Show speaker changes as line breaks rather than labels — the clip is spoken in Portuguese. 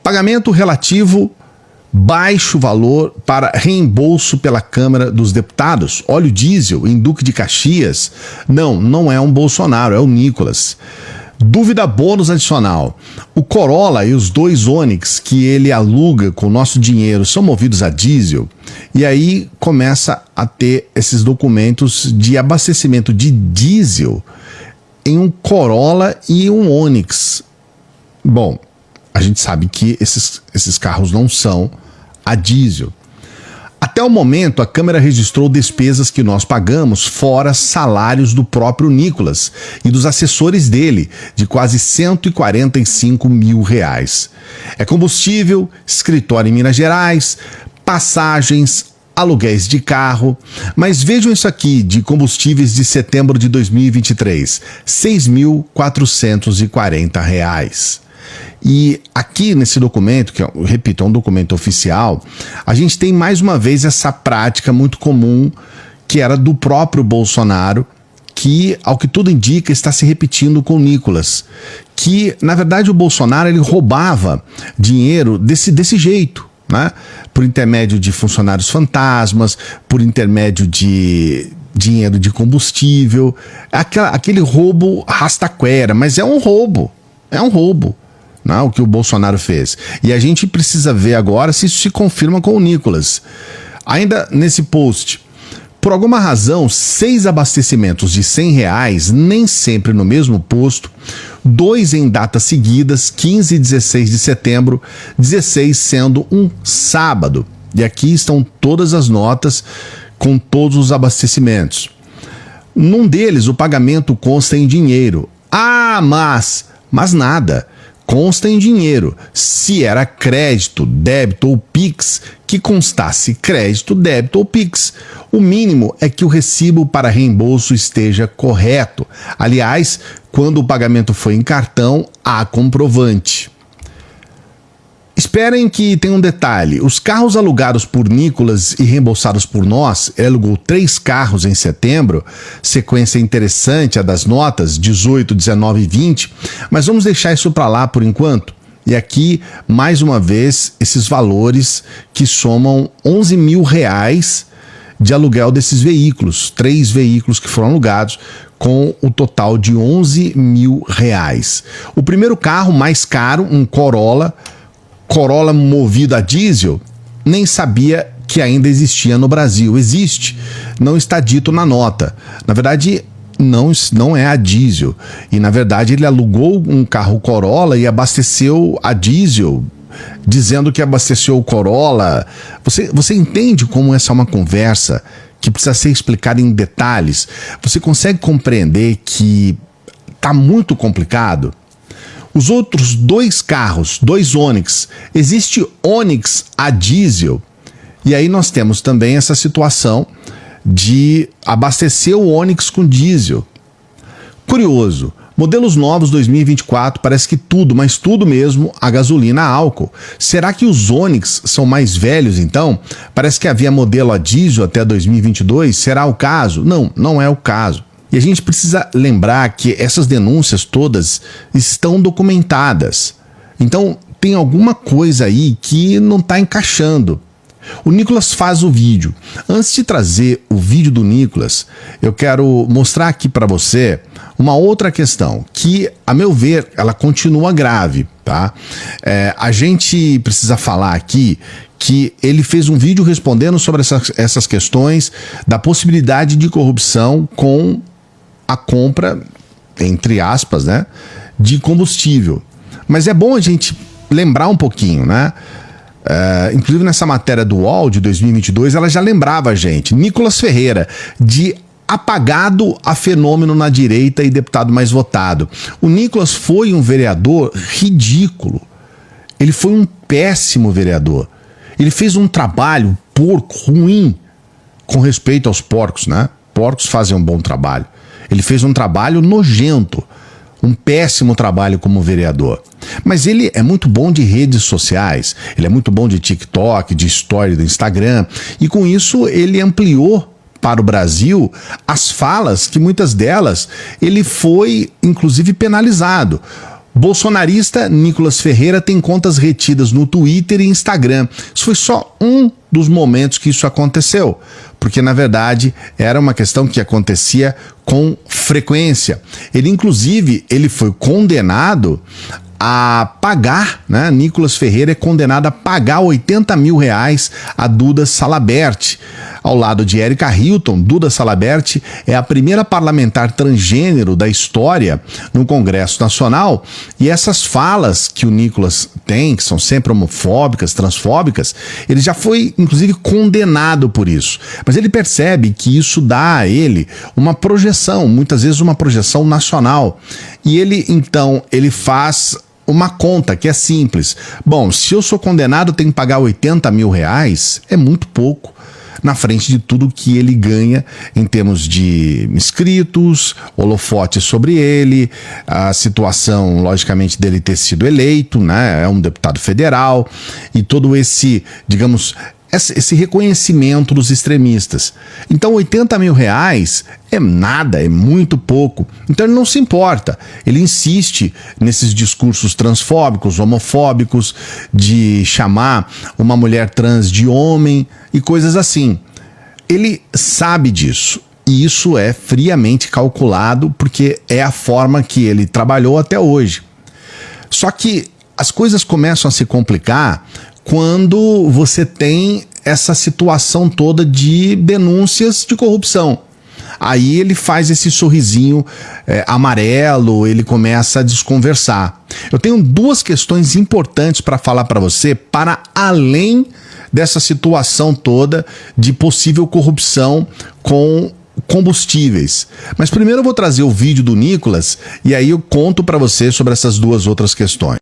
Pagamento relativo, baixo valor para reembolso pela Câmara dos Deputados. Óleo diesel em Duque de Caxias. Não é um Bolsonaro, é o Nicolas. Dúvida bônus adicional. O Corolla e os 2 Onix que ele aluga com o nosso dinheiro são movidos a diesel? E aí começa a ter esses documentos de abastecimento de diesel em um Corolla e um Onix. Bom, a gente sabe que esses carros não são a diesel. Até o momento, a Câmara registrou despesas que nós pagamos, fora salários do próprio Nicolas e dos assessores dele, de quase R$145 mil. É combustível, escritório em Minas Gerais, passagens, aluguéis de carro. Mas vejam isso aqui de combustíveis de setembro de 2023, R$6.440. E aqui nesse documento, que eu repito, é um documento oficial, a gente tem mais uma vez essa prática muito comum que era do próprio Bolsonaro, que, ao que tudo indica, está se repetindo com o Nicolas. Que, na verdade, o Bolsonaro ele roubava dinheiro desse jeito, né? Por intermédio de funcionários fantasmas, por intermédio de dinheiro de combustível, aquele roubo rastaquera, mas é um roubo. Não, o que o Bolsonaro fez. E a gente precisa ver agora se isso se confirma com o Nicolas. Ainda nesse post, por alguma razão, 6 abastecimentos de R$100, nem sempre no mesmo posto, 2 em datas seguidas, 15 e 16 de setembro, 16 sendo um sábado. E aqui estão todas as notas com todos os abastecimentos. Num deles, o pagamento consta em dinheiro. Mas nada. Consta em dinheiro. Se era crédito, débito ou Pix, que constasse crédito, débito ou Pix. O mínimo é que o recibo para reembolso esteja correto. Aliás, quando o pagamento foi em cartão, há comprovante. Esperem que tem um detalhe. Os carros alugados por Nicolas e reembolsados por nós, ele alugou 3 carros em setembro, sequência interessante a das notas, 18, 19 e 20, mas vamos deixar isso para lá por enquanto. E aqui, mais uma vez, esses valores que somam R$11 mil de aluguel desses veículos, 3 veículos que foram alugados, com o total de R$11 mil. O primeiro carro mais caro, um Corolla movido a diesel, nem sabia que ainda existia no Brasil. Existe, não está dito na nota. Na verdade, não é a diesel. E na verdade ele alugou um carro Corolla e abasteceu a diesel, dizendo que abasteceu o Corolla. Você entende como essa é uma conversa que precisa ser explicada em detalhes? Você consegue compreender que está muito complicado? Os outros 2 carros, 2 Onix, existe Onix a diesel. E aí nós temos também essa situação de abastecer o Onix com diesel. Curioso, modelos novos 2024 parece que tudo, mas tudo mesmo, a gasolina a álcool. Será que os Onix são mais velhos então? Parece que havia modelo a diesel até 2022, será o caso? Não é o caso. E a gente precisa lembrar que essas denúncias todas estão documentadas. Então tem alguma coisa aí que não está encaixando. O Nicolas faz o vídeo. Antes de trazer o vídeo do Nicolas, eu quero mostrar aqui para você uma outra questão que, a meu ver, ela continua grave, tá? A gente precisa falar aqui que ele fez um vídeo respondendo sobre essas questões da possibilidade de corrupção com a compra, entre aspas, né, de combustível. Mas é bom a gente lembrar um pouquinho, né? Inclusive nessa matéria do UOL de 2022, ela já lembrava a gente. Nicolas Ferreira, de apagado a fenômeno na direita e deputado mais votado. O Nicolas foi um vereador ridículo. Ele foi um péssimo vereador. Ele fez um trabalho porco, ruim, com respeito aos porcos, né? Porcos fazem um bom trabalho. Ele fez um trabalho nojento, um péssimo trabalho como vereador. Mas ele é muito bom de redes sociais, ele é muito bom de TikTok, de story do Instagram, e com isso ele ampliou para o Brasil as falas que muitas delas ele foi inclusive penalizado. Bolsonarista Nicolas Ferreira tem contas retidas no Twitter e Instagram. Isso foi só um dos momentos que isso aconteceu, porque na verdade era uma questão que acontecia com frequência. Inclusive, ele foi condenado a pagar, né? Nicolas Ferreira é condenado a pagar R$80 mil a Duda Salabert. Ao lado de Érica Hilton, Duda Salabert é a primeira parlamentar transgênero da história no Congresso Nacional, e essas falas que o Nicolas tem, que são sempre homofóbicas, transfóbicas, ele já foi inclusive condenado por isso. Mas ele percebe que isso dá a ele uma projeção, muitas vezes uma projeção nacional. E ele faz uma conta que é simples. Bom, se eu sou condenado, eu tenho que pagar R$80 mil, é muito pouco na frente de tudo que ele ganha em termos de inscritos, holofote sobre ele, a situação, logicamente, dele ter sido eleito, né? É um deputado federal, e todo esse, digamos, esse reconhecimento dos extremistas. Então R$80 mil é nada, é muito pouco. Então ele não se importa, ele insiste nesses discursos transfóbicos, homofóbicos, de chamar uma mulher trans de homem e coisas assim. Ele sabe disso, e isso é friamente calculado, porque é a forma que ele trabalhou até hoje. Só que as coisas começam a se complicar quando você tem essa situação toda de denúncias de corrupção. Aí ele faz esse sorrisinho amarelo, ele começa a desconversar. Eu tenho duas questões importantes para falar para você, para além dessa situação toda de possível corrupção com combustíveis. Mas primeiro eu vou trazer o vídeo do Nicolas, e aí eu conto para você sobre essas duas outras questões.